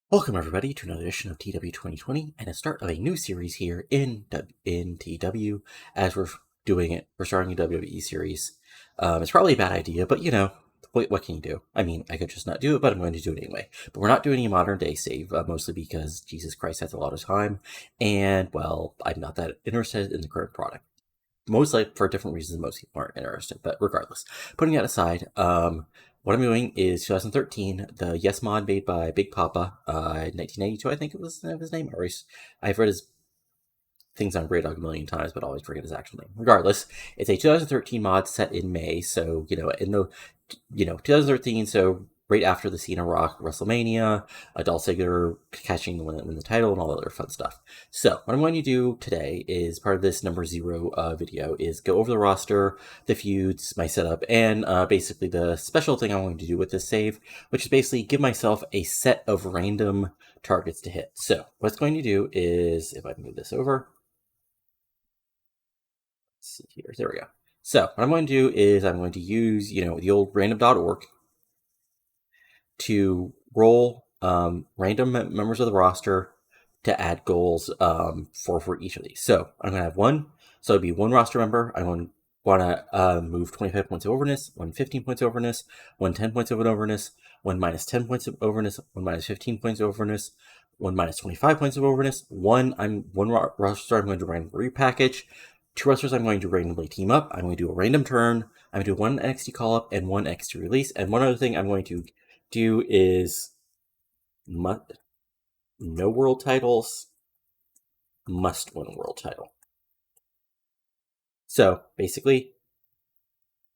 Welcome everybody to another edition of TEW 2020 and a start of a new series here in TEW as we're starting a WWE series. It's probably a bad idea, but what can you do? I mean, I could just not do it, but I'm going to do it anyway. But we're not doing any modern day save, mostly because Jesus Christ has a lot of time, and well, I'm not that interested in the current product. Mostly for different reasons, most people aren't interested, but regardless, putting that aside, what I'm doing is 2013, the Yes mod made by Big Papa, 1992, I think it was his name. I've read his things on Grey Dog a million times, but I always forget his actual name. Regardless, it's a 2013 mod set in May, so, 2013, so right after the Cena Rock WrestleMania, Dolph Ziggler catching win the title, and all that other fun stuff. So, what I'm going to do today is part of this number 0 video is go over the roster, the feuds, my setup, and basically the special thing I'm going to do with this save, which is basically give myself a set of random targets to hit. So, what it's going to do is, if I move this over, let's see here, there we go. So, what I'm going to do is I'm going to use, the old random.org to roll random members of the roster to add goals for each of these. So I'm going to have one. So it'd be one roster member. I want to move 25 points of overness, 15 points of overness, 10 points of overness, 10 points of overness, 15 points of overness, 25 points of overness, one roster I'm going to randomly repackage, two rosters I'm going to randomly team up, I'm going to do a random turn, I'm going to do one NXT call-up and one NXT release, and one other thing I'm going to do is no world titles, must win a world title. So basically,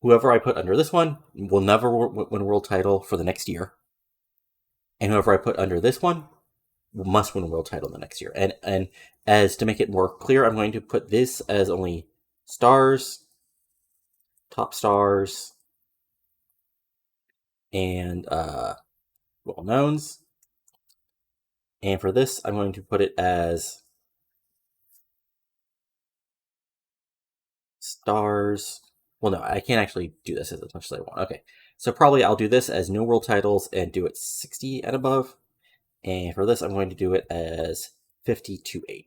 whoever I put under this one will never win a world title for the next year, and whoever I put under this one must win a world title the next year. And as to make it more clear, I'm going to put this as only stars, top stars, and well-knowns. And for this, I'm going to put it as stars. Well, no, I can't actually do this as much as I want. Okay, so probably I'll do this as no world titles and do it 60 and above. And for this, I'm going to do it as 50 to 80.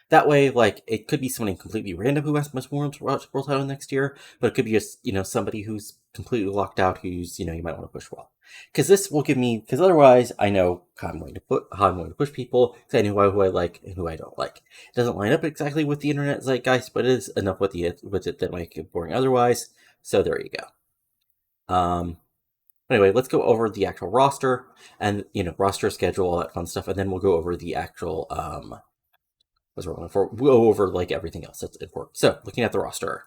That way, like, it could be somebody completely random who has world title next year, but it could be just, somebody who's completely locked out who's, you might want to push well. Because this will give me, because otherwise I know how I'm going to push people, because I know who I like and who I don't like. It doesn't line up exactly with the internet zeitgeist, but it is enough with it that might get boring otherwise. So there you go. Anyway, let's go over the actual roster and, roster schedule, all that fun stuff, and then we'll go over the actual, we'll go over like everything else that's important. So, looking at the roster.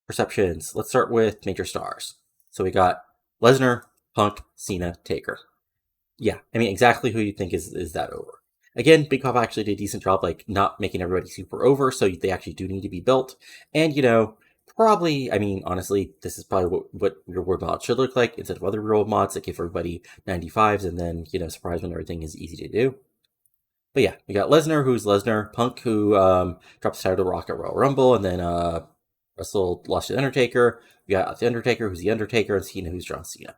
Perceptions. Let's start with major stars. So we got Lesnar, Punk, Cena, Taker. Yeah, I mean, exactly who you think is that over. Again, Big Pop actually did a decent job, like, not making everybody super over, so they actually do need to be built. And, probably, I mean, honestly, this is probably what your world mod should look like, instead of other world mods that give everybody 95s and then, surprise when everything is easy to do. But yeah, we got Lesnar, who's Lesnar, Punk, who dropped the title to Rock at Royal Rumble, and then lost to The Undertaker. We got The Undertaker, who's The Undertaker, and Cena, who's John Cena.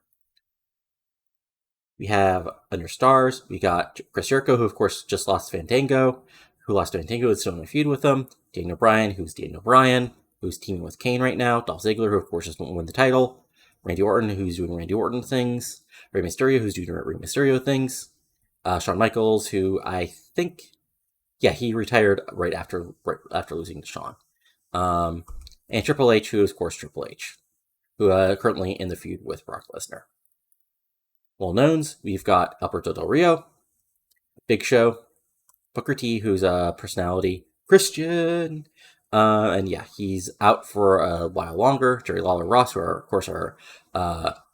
We have under stars, we got Chris Jericho, who of course just lost Fandango, who lost Fandango, is still in a feud with him. Daniel Bryan, who's Daniel Bryan, who's teaming with Kane right now. Dolph Ziggler, who of course just won't win the title. Randy Orton, who's doing Randy Orton things. Rey Mysterio, who's doing Rey Mysterio things. Shawn Michaels, who I think, he retired right after losing to Shawn. And Triple H, who is, of course, Triple H, who currently in the feud with Brock Lesnar. Well-knowns, we've got Alberto Del Rio, Big Show, Booker T, who's a personality, Christian, and yeah, he's out for a while longer. Jerry Lawler Ross, who are, of course, our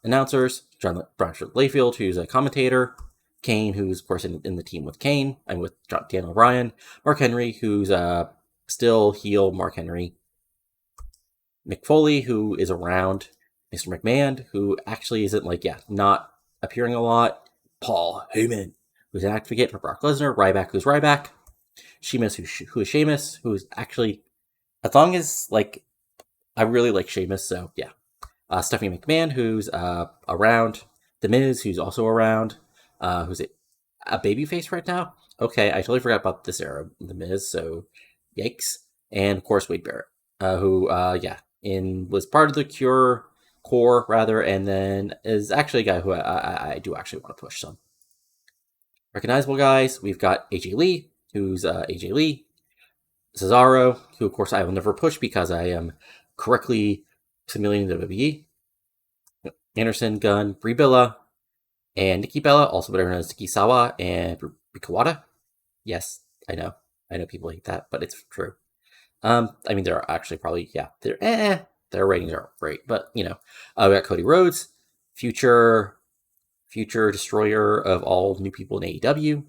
announcers. John Bradshaw Layfield, who's a commentator. Kane, who's, of course, in the team with Kane. I'm with Daniel Bryan. Mark Henry, who's still heel Mark Henry. Mick Foley, who is around. Mr. McMahon, who actually isn't, not appearing a lot. Paul Heyman, who's an advocate for Brock Lesnar. Ryback, who's Ryback. Sheamus, who is Sheamus, who's actually, as long as, I really like Sheamus, so yeah. Stephanie McMahon, who's around. The Miz, who's also around. who's a babyface right now? Okay, I totally forgot about this era, The Miz, so yikes. And of course, Wade Barrett, who, was part of the core, rather, and then is actually a guy who I do actually want to push some. Recognizable guys, we've got AJ Lee, who's AJ Lee, Cesaro, who of course I will never push because I am correctly simulating the WWE, Anderson, Gunn, Brie Bella, and Nikki Bella, also better known as Nikki Sawa, and Kawada. Yes, I know people hate that, but it's true. I mean, they're actually probably, their ratings aren't great, but we got Cody Rhodes, future destroyer of all new people in AEW.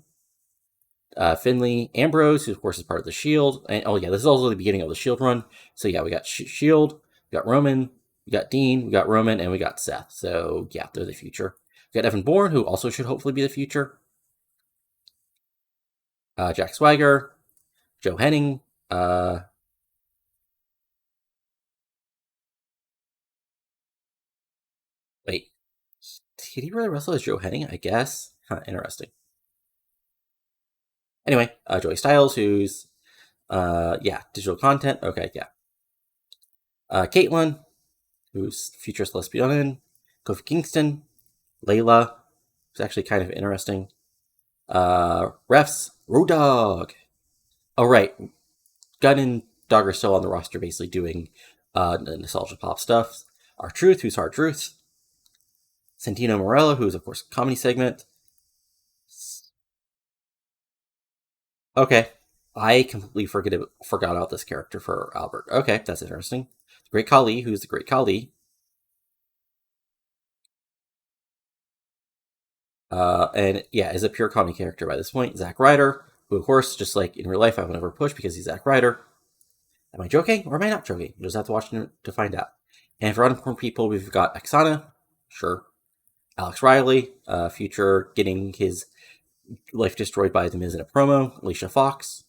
Finley, Ambrose, who of course is part of the Shield, and this is also the beginning of the Shield run. So we got Shield, we got Roman, we got Dean, we got Roman, and we got Seth. So they're the future. We got Evan Bourne, who also should hopefully be the future. Jack Swagger, Joe Henning, wait, did he really wrestle as Joe Henning? I guess. Interesting. Anyway, Joey Styles, who's digital content. Okay, yeah. Caitlyn, who's futurist lesbian. Kofi Kingston, Layla, who's actually kind of interesting. Refs, Road Dogg. Oh, right. Gunn and Dogg are still on the roster, basically doing nostalgia pop stuff. R-Truth, who's R-Truth. Santino Morella, who's, of course, comedy segment. Okay. I completely forgot about this character for Albert. Okay, that's interesting. Great Khali, who's the Great Khali. Is a pure comedy character by this point. Zack Ryder, who, of course, just like in real life, I would never push because he's Zack Ryder. Am I joking or am I not joking? You'll just have to watch to find out. And for unimportant people, we've got Oksana, sure. Alex Riley, future getting his life destroyed by The Miz in a promo. Alicia Fox.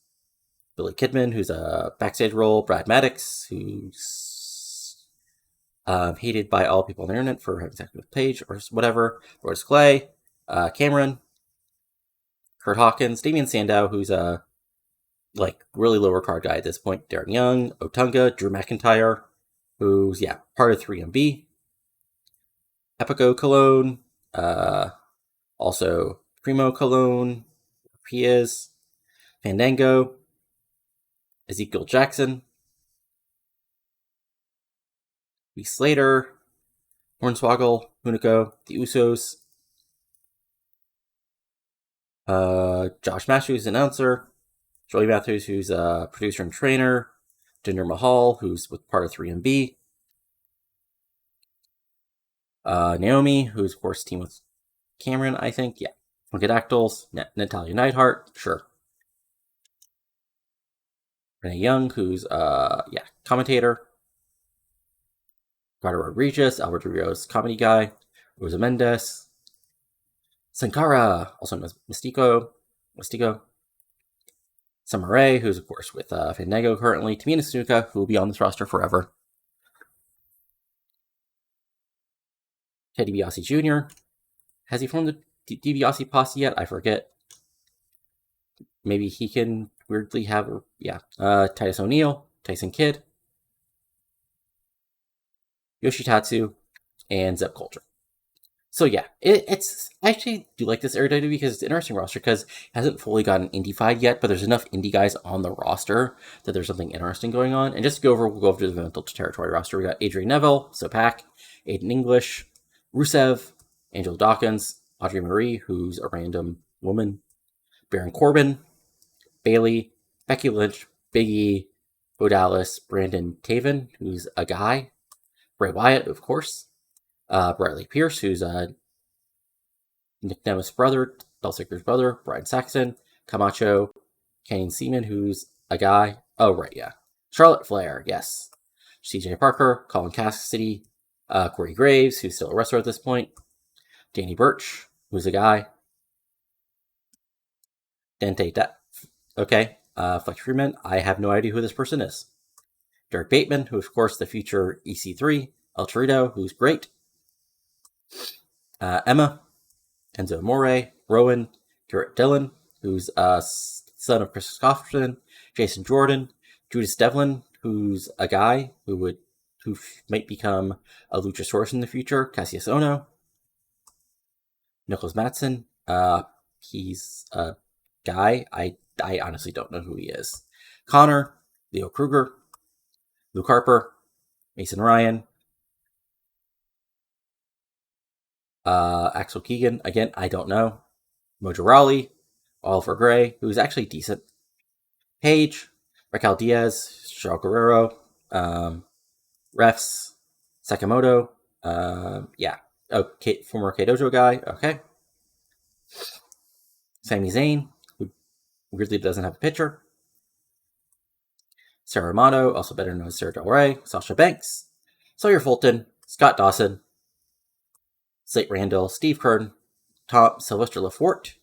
Billy Kidman, who's a backstage role. Brad Maddox, who's hated by all people on the internet for having sex with Paige or whatever. Rhodes Clay. Cameron. Kurt Hawkins. Damian Sandow, who's a really lower card guy at this point. Darren Young. Otunga. Drew McIntyre, who's part of 3MB. Epico Cologne, also Primo Cologne, he is. Fandango, Ezekiel Jackson, B. Slater, Hornswoggle, Hunico, The Usos, Josh Matthews, announcer, Joey Matthews, who's a producer and trainer, Jinder Mahal, who's with part of 3MB, Naomi, who's of course team with Cameron, I think, Funkadactyls, Natalia Neidhart, sure. Renee Young, who's commentator. Ricardo Rodriguez, Albert Rios, comedy guy. Rosa Mendez. Sankara, also known as Mystico. Samaray, who's of course with Fandango currently. Tamina Snuka, who will be on this roster forever. Teddy DiBiase Jr. Has he formed the DiBiase posse yet? I forget. Maybe he can weirdly have, Titus O'Neil, Tyson Kid, Yoshitatsu, and Zeb Coulter. So it's I actually do like this era WWE because it's an interesting roster because it hasn't fully gotten indie-fied yet, but there's enough indie guys on the roster that there's something interesting going on. And just to we'll go over to the Developmental territory roster. We got Adrian Neville, Sopak, Aiden English, Rusev, Angelo Dawkins, Audrey Marie, who's a random woman, Baron Corbin, Bailey, Becky Lynch, Big E, Bo Dallas, Brandon Taven, who's a guy, Bray Wyatt, of course, Bradley Pierce, who's Nick Nemeth's brother, Dolph Ziggler's brother, Brian Saxon, Camacho, Kenny Seaman, who's a guy. Oh, right, yeah. Charlotte Flair, yes. CJ Parker, Colin Cassidy, Corey Graves, who's still a wrestler at this point, Danny Burch, who's a guy, Dante Flex Freeman, I have no idea who this person is. Derek Bateman, who of course the future EC3, El Torito, who's great, Emma, Enzo Amore, Rowan, Garrett Dillon, who's son of Chris Christopherson, Jason Jordan, Judas Devlin, who's a guy who might become a Luchasaurus in the future, Cassius Ono, Nicholas Matson, he's a guy, I honestly don't know who he is, Konnor, Leo Kruger, Luke Harper, Mason Ryan, Axel Keegan, again, I don't know, Mojo Rawley, Oliver Gray, who's actually decent, Paige, Raquel Diaz, Shaw Guerrero, refs, Sakamoto, former K-Dojo guy, okay. Sami Zayn, who weirdly doesn't have a picture. Sarah Amato, also better known as Sarah Del Rey, Sasha Banks, Sawyer Fulton, Scott Dawson, Slate Randall, Steve Kern, Sylvester Lefort,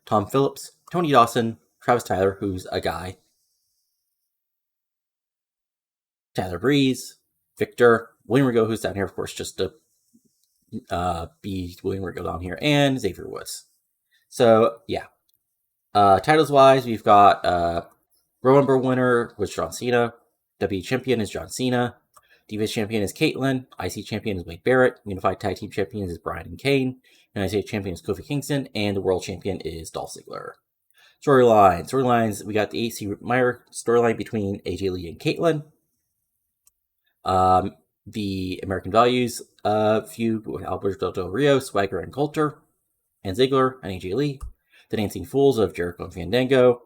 Tom Phillips, Tony Dawson, Travis Tyler, who's a guy, Tyler Breeze, Victor, William Rigo, who's down here, of course, just to be William Rigo down here, and Xavier Woods. So, yeah. Titles-wise, we've got Royal Rumble winner was John Cena, WWE Champion is John Cena, Divas Champion is Caitlyn, IC Champion is Wade Barrett, Unified Tag Team Champion is Bryan and Kane, United States Champion is Kofi Kingston, and the World Champion is Dolph Ziggler. Storylines, we got the AC Meyer storyline between AJ Lee and Caitlyn. The American Values feud with Alberto Del Rio, Swagger and Coulter, and Ziggler and AJ Lee. The Dancing Fools of Jericho and Fandango,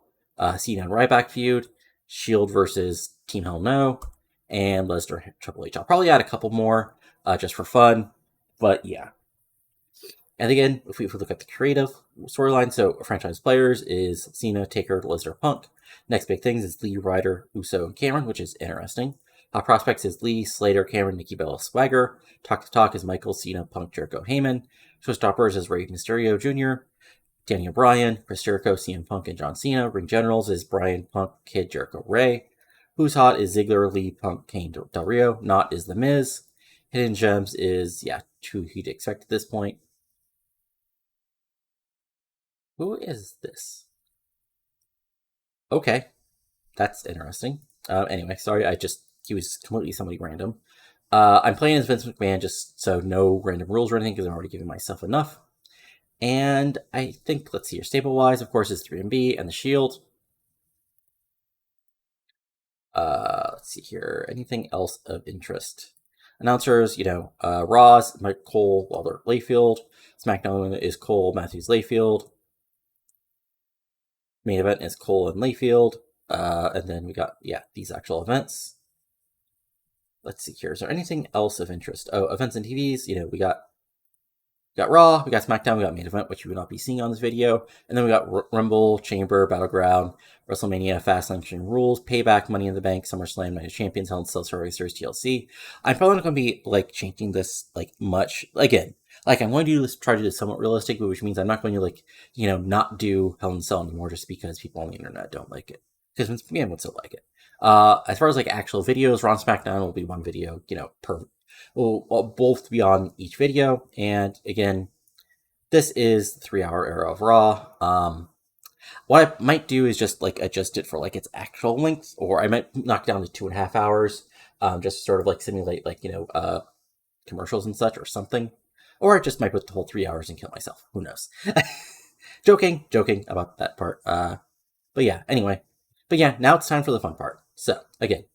Cena and Ryback feud, Shield versus Team Hell No, and Lesnar Triple H. I'll probably add a couple more just for fun, but yeah. And again, if we look at the creative storyline, so franchise players is Cena, Taker, Lesnar, Punk. Next big things is Lee, Ryder, Uso, and Cameron, which is interesting. Prospects is Lee, Slater, Cameron, Nikki Bella, Swagger. Talk to Talk is Michael, Cena, Punk, Jericho, Heyman. Showstoppers is Rey Mysterio Jr., Danny O'Brien, Chris Jericho, CM Punk, and John Cena. Ring Generals is Bryan, Punk, Kid, Jericho, Ray. Who's Hot is Ziggler, Lee, Punk, Kane, Del Rio. Not is The Miz. Hidden Gems is, who you'd expect at this point. Who is this? Okay, that's interesting. Anyway, sorry, he was completely somebody random. I'm playing as Vince McMahon just so no random rules or anything because I'm already giving myself enough. And I think, let's see here, stable-wise, of course, is 3MB and The Shield. Let's see here, anything else of interest? Announcers, Raw's Mike Cole, Walter Layfield. SmackDown is Cole, Matthews, Layfield. Main event is Cole and Layfield. And then we got, these actual events. Let's see here, is there anything else of interest? Oh, events and TVs, we got Raw, we got SmackDown, we got Main Event, which you will not be seeing on this video. And then we got Rumble, Chamber, Battleground, WrestleMania, Fastlane, Rules, Payback, Money in the Bank, SummerSlam, Night of Champions, Hell in a Cell, Survivor Series, TLC. I'm probably not going to be, changing this, much. Again, I'm going to try to do this somewhat realistic, which means I'm not going to, not do Hell in a Cell anymore just because people on the internet don't like it. Because Vince McMahon would still like it. As far as, actual videos, Raw and SmackDown will be one video, will both be on each video. And again, this is the 3-hour era of Raw. What I might do is just adjust it for its actual length, or I might knock down to 2.5 hours, just to sort of simulate commercials and such or something. Or I just might put the whole 3 hours and kill myself. Who knows? joking about that part. But yeah, anyway. But yeah, now it's time for the fun part. So again,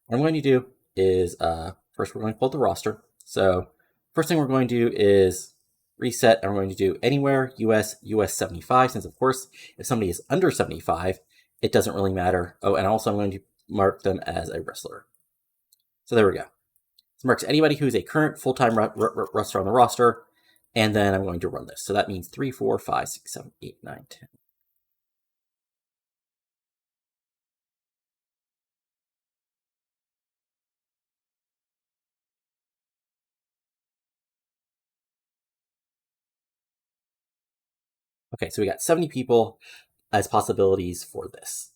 what I'm going to do is first we're going to pull up the roster. So first thing we're going to do is reset, and we're going to do anywhere, US 75, since of course, if somebody is under 75, it doesn't really matter. Oh, and also I'm going to mark them as a wrestler. So there we go. So marks anybody who's a current full-time wrestler on the roster, and then I'm going to run this. So that means 3, 4, 5, 6, 7, 8, 9, 10. Okay, so we got 70 people as possibilities for this.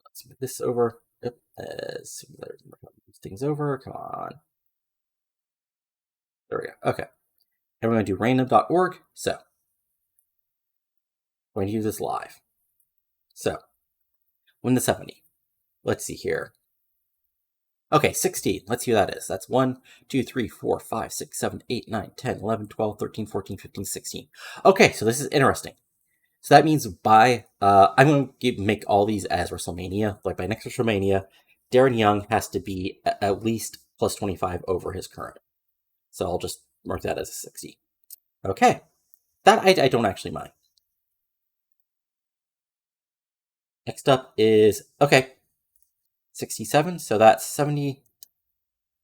Let's move this over. Yep, move things over. Come on. There we go. Okay. And we're going to do random.org. So, I'm going to use this live. So, win the 70. Let's see here. Okay, 16. Let's see who that is. That's 1, 2, 3, 4, 5, 6, 7, 8, 9, 10, 11, 12, 13, 14, 15, 16. Okay, so this is interesting. So that means by, I'm going to make all these as WrestleMania. Like by next WrestleMania, Darren Young has to be at least plus 25 over his current. So I'll just mark that as a 60. Okay. That I don't actually mind. Next up is, okay, 67. So that's 70.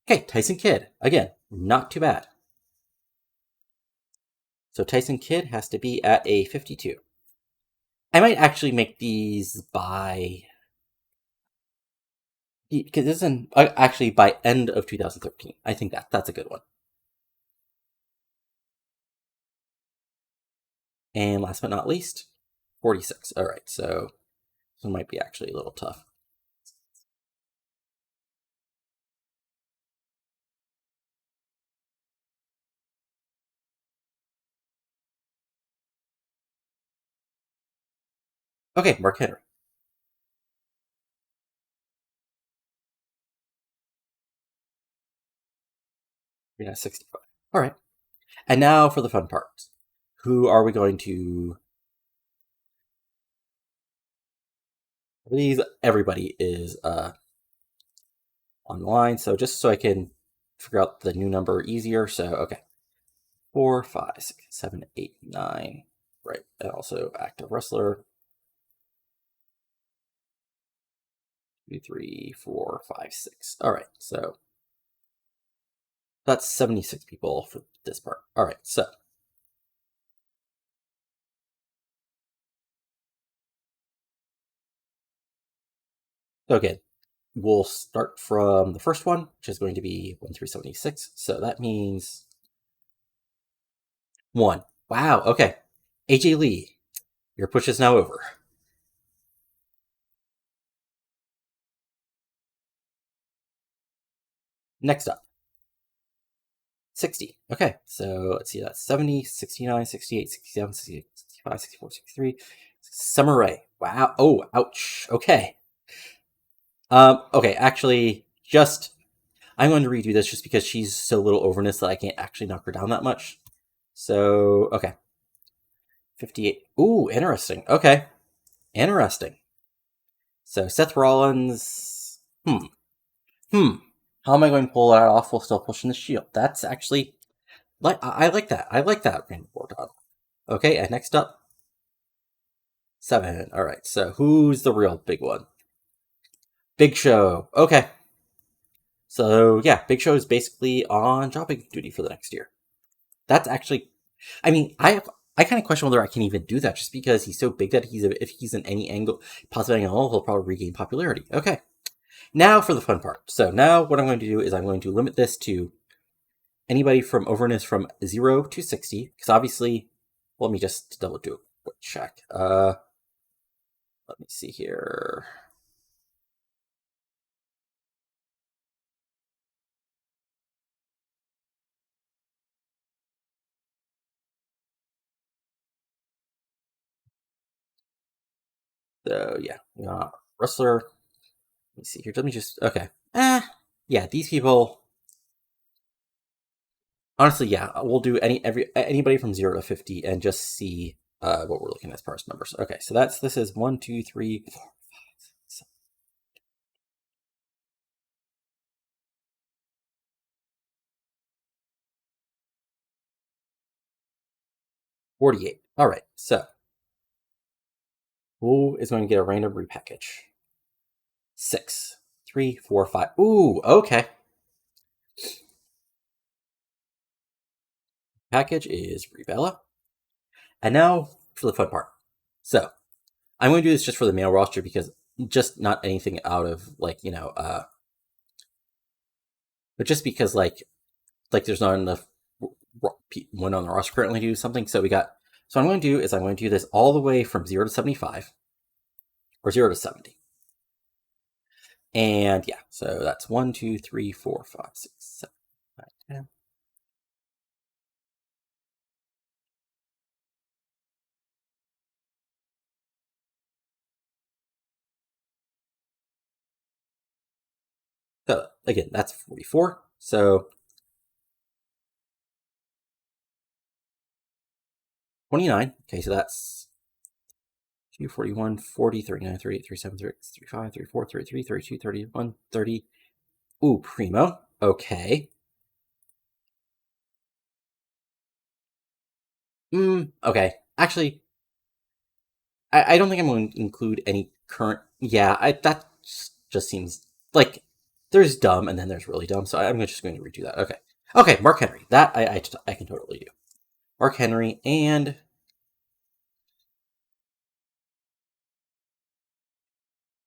Okay, Tyson Kid. Again, not too bad. So Tyson Kid has to be at a 52. I might actually make these by, because this is actually by end of 2013. I think that's a good one. And last but not least, 46. All right, so this one might be actually a little tough. Okay, Mark Henry. You're at 65. All right. And now for the fun part. Who are we going to... Everybody is online, so just so I can figure out the new number easier. So, okay. 4, 5, 6, 7, 8, 9. Right. And also active wrestler. 2, 3, 4, 5, 6. All right. So that's 76 people for this part. All right. So again, we'll start from the first one, which is going to be 1 through 76. So that means 1. Wow. Okay. AJ Lee, your push is now over. Next up, 60. Okay, so let's see, that's 70, 69, 68, 67, 68, 65, 64, 63. Summer Rae. Wow. Oh, ouch. Okay. Okay, actually, I'm going to redo this just because she's so little overness that I can't actually knock her down that much. So, okay. 58. Ooh, interesting. Okay. Interesting. So, Seth Rollins. How am I going to pull that off while still pushing the Shield? That's actually... I like that. I like that random board on. Okay, and next up, 7. All right, so who's the real big one? Big Show. Okay. So, yeah, Big Show is basically on jobbing duty for the next year. That's actually... I mean, I kind of question whether I can even do that just because he's so big that if he's in any angle, possible angle, he'll probably regain popularity. Okay. Now for the fun part. So now what I'm going to do is I'm going to limit this to anybody from overness from 0 to 60, because obviously, let me just double do a quick check. Let me see here. So yeah, wrestler. Let me see here. Let me just okay. Yeah, these people. Honestly, yeah, we'll do anybody from 0 to 50 and just see what we're looking at as far as numbers. Okay, so this is 1, 2, 3, 4, 5, 6, 48. All right, so who is going to get a random repackage? 6, 3, 4, 5. Ooh, okay. Package is Rebella. And now for the fun part. So I'm going to do this just for the male roster because just not anything out of but just because like there's not enough one on the roster currently to do something. So I'm going to do is I'm going to do this all the way from 0 to 75 or 0 to 70. And yeah, so that's 1, 2, 3, 4, 5, 6, 7, 8, 9, 10. again, that's 44. So 29. Okay, so that's 2, 41, 40, 39, 38, 37, 36, 35, 34, 33, 32, 31, 30. Ooh, primo. Okay. Okay. Actually, I don't think I'm going to include any current. Yeah, that just seems like there's dumb and then there's really dumb. So I'm just going to redo that. Okay. Okay, Mark Henry. That I can totally do. Mark Henry, and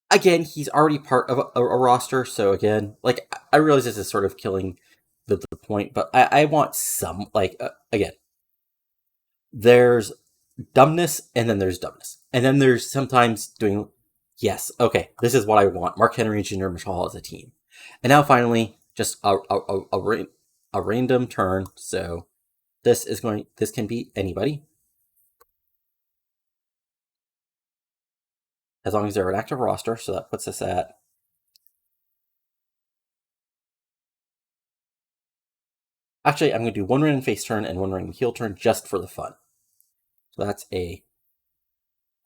again, he's already part of a roster. So again, like I realize this is sort of killing the point, but I want some like again. There's dumbness, and then there's dumbness, and then there's sometimes doing. Yes, okay, this is what I want. Mark Henry and Jinder Mahal as a team, and now finally, just a random turn. So this is going. This can be anybody as long as they're an active roster. So that puts us at. Actually, I'm going to do one random face turn and one random heel turn just for the fun. So that's a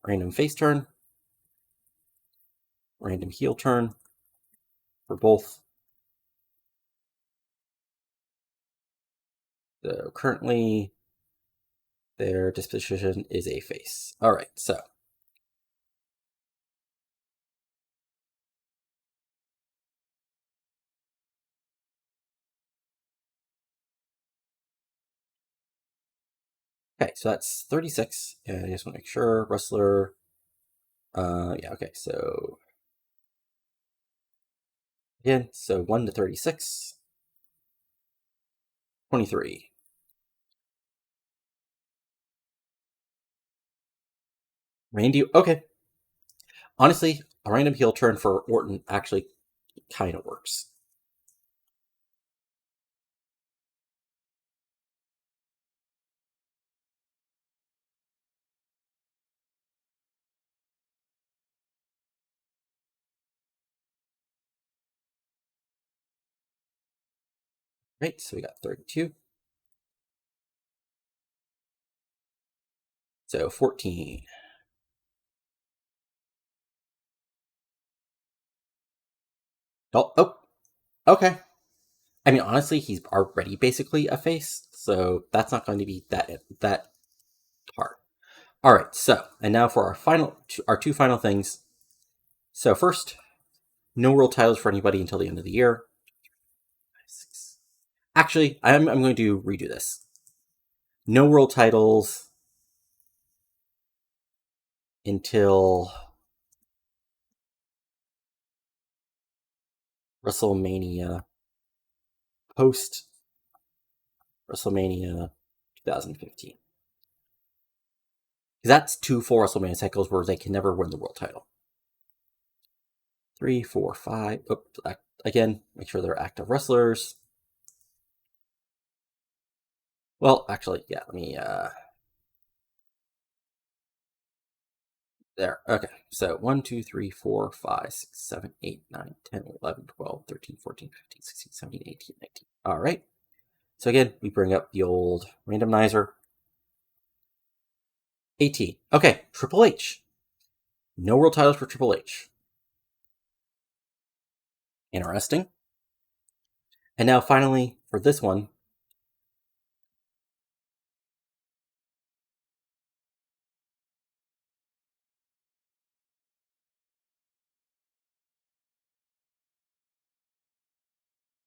random face turn, random heel turn for both. So currently, their disposition is a face. All right, so. Okay, so that's 36. And I just want to make sure. Wrestler. Yeah, okay, so. Again, so 1 to 36. 23. Randy. Okay. Honestly, a random heel turn for Orton actually kind of works. Right, so we got 32. So 14. Oh, okay. I mean, honestly, he's already basically a face, so that's not going to be that hard. All right, so and now for our two final things. So first, no world titles for anybody until the end of the year. Actually, I'm going to redo this. No world titles until WrestleMania, post WrestleMania 2015. Because that's 2 full WrestleMania cycles where they can never win the world title. 3, 4, 5. Again, make sure they're active wrestlers. Well, actually, yeah, let me, there. Okay, so 1, 2, 3, 4, 5, 6, 7, 8, 9, 10, 11, 12, 13, 14, 15, 16, 17, 18, 19. All right. So again, we bring up the old randomizer. 18. Okay, Triple H. No world titles for Triple H. Interesting. And now finally, for this one,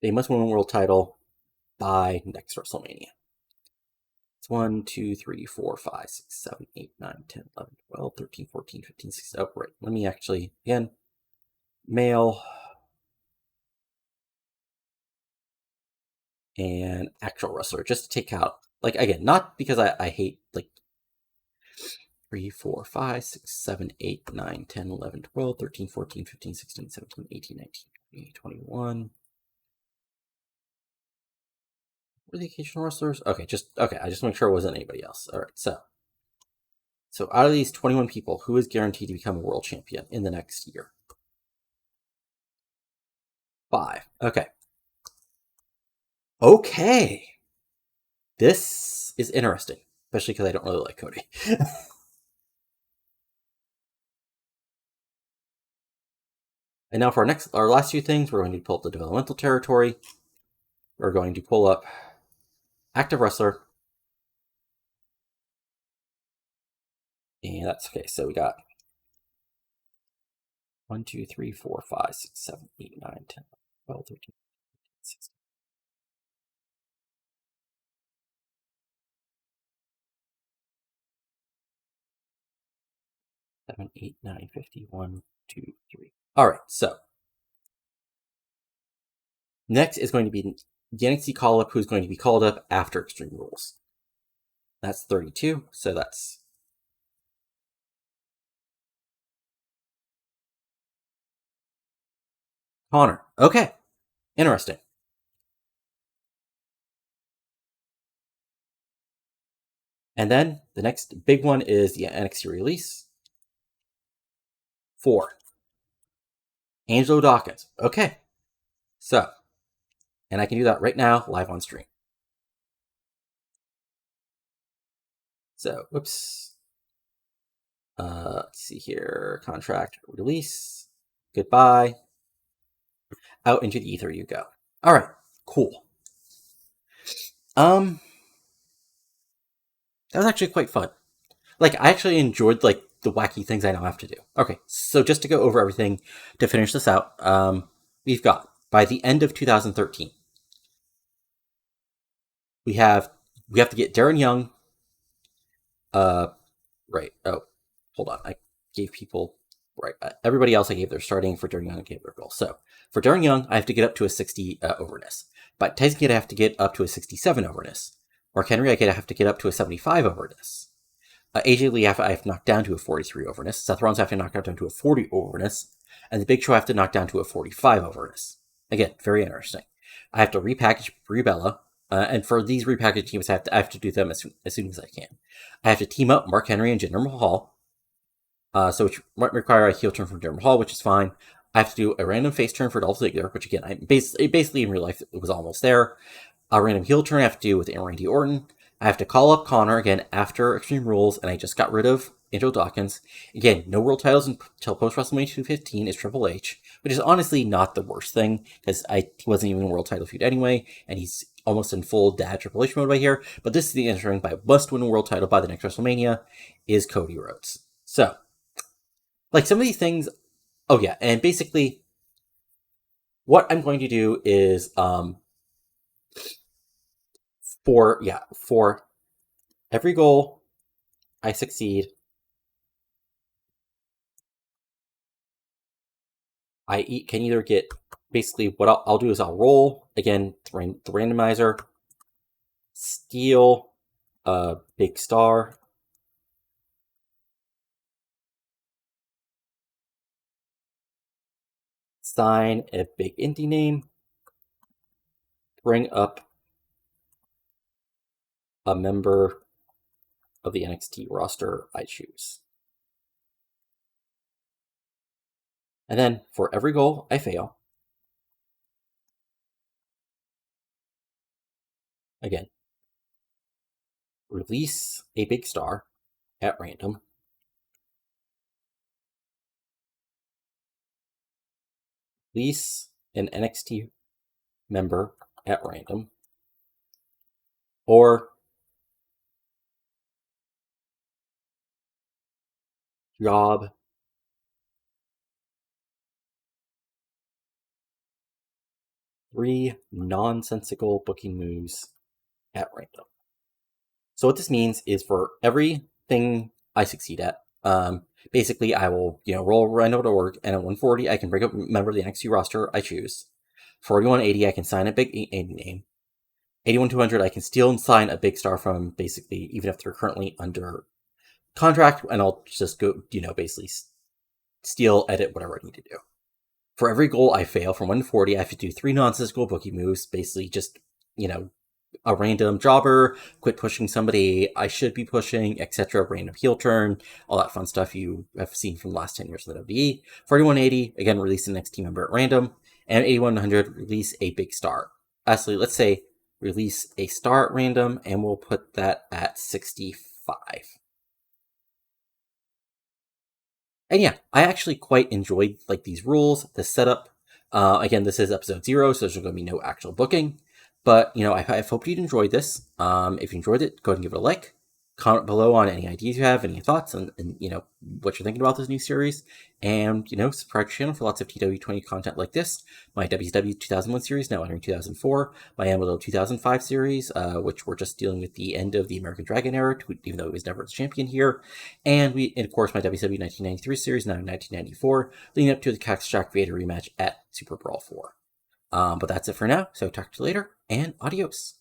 they must win a world title by next WrestleMania. It's 1, 2, 3, 4, 5, 6, 7, 8, 9, 10, 11, 12, 13, 14, 15, 16. Oh, right. Let me actually, again, male and actual wrestler, just to take out, like, again, not because I hate, like, 3, 4, 5, 6, 7, 8, 9, 10, 11, 12, 13, 14, 15, 16, 17, 18, 19, 20, 21. Were the occasional wrestlers? Okay, I just make sure it wasn't anybody else. All right, so out of these 21 people, who is guaranteed to become a world champion in the next year? 5. Okay. Okay. This is interesting, especially because I don't really like Cody. And now for our last few things, we're going to pull up the developmental territory. We're going to pull up active wrestler. And that's okay. So we got 1, 2, 3, 4, 5, 6, 7, 8, 9, 10, 12, 13, 16. 7, 8, 9, 50, 1, 2, 3. All right, so next is going to be the NXT Call-Up, who's going to be called up after Extreme Rules. That's 32, so that's Konnor. Okay, interesting. And then the next big one is the NXT release. 4. Angelo Dawkins. Okay, so, and I can do that right now, live on stream. So, whoops. Let's see here. Contract release. Goodbye. Out into the ether you go. All right, cool. That was actually quite fun. Like, I actually enjoyed, like, the wacky things I now have to do. Okay, so just to go over everything to finish this out, we've got, by the end of 2013, we have to get Darren Young, right, oh, hold on, I gave people, right, everybody else I gave their starting, for Darren Young I gave their goal. So, for Darren Young, I have to get up to a 60 overness. But Tyson Kid, I have to get up to a 67 overness. Mark Henry, I have to get up to a 75 overness. AJ Lee, I have to knock down to a 43 overness. Seth Rollins, I have to knock down to a 40 overness. And the Big Show, I have to knock down to a 45 overness. Again, very interesting. I have to repackage Brie Bella. And for these repackaged teams, I have to do them as soon as I can. I have to team up Mark Henry and Jinder Mahal. So which might require a heel turn from Jinder Mahal, which is fine. I have to do a random face turn for Dolph Ziggler, which again, I basically in real life, it was almost there. A random heel turn I have to do with Randy Orton. I have to call up Konnor again after Extreme Rules, and I just got rid of Angelo Dawkins. Again, no world titles until Post-Wrestlemania 215 is Triple H, which is honestly not the worst thing, because he wasn't even in world title feud anyway, and he's almost in full dad Triple H mode right here. But this is the entering by must-win world title by the next WrestleMania is Cody Rhodes. So, like some of these things, oh yeah, and basically, what I'm going to do is, for every goal I succeed, I can either get, basically what I'll do is I'll roll, again, the randomizer, steal a big star, sign a big indie name, bring up a member of the NXT roster I choose. And then for every goal I fail, again, release a big star at random, release an NXT member at random, or job three nonsensical booking moves at random. So what this means is for everything I succeed at, basically I will, roll random.org, and at 140 I can bring up a member of the NXT roster I choose. 4180 I can sign a big name. 81200 I can steal and sign a big star from, basically, even if they're currently under contract, and I'll just go, basically steal, edit, whatever I need to do. For every goal I fail from 140, I have to do 3 nonsensical booking moves, basically just, a random jobber, quit pushing somebody I should be pushing, etc., random heel turn, all that fun stuff you have seen from the last 10 years of the WWE. 4180, again, release the next team member at random. And 8100, release a big star. Actually, let's say release a star at random, and we'll put that at 65. And yeah, I actually quite enjoyed like these rules, the setup. Again, this is episode 0, so there's going to be no actual booking. But, I hope you'd enjoyed this. If you enjoyed it, go ahead and give it a like. Comment below on any ideas you have, any thoughts, and what you're thinking about this new series. And, subscribe to the channel for lots of TEW20 content like this. My WCW 2001 series, now entering 2004. My Angelo 2005 series, which we're just dealing with the end of the American Dragon era, even though he was never its champion here. And of course, my WCW 1993 series, now in 1994, leading up to the Cactus Jack Vader rematch at Super Brawl 4. But that's it for now, so talk to you later, and adios.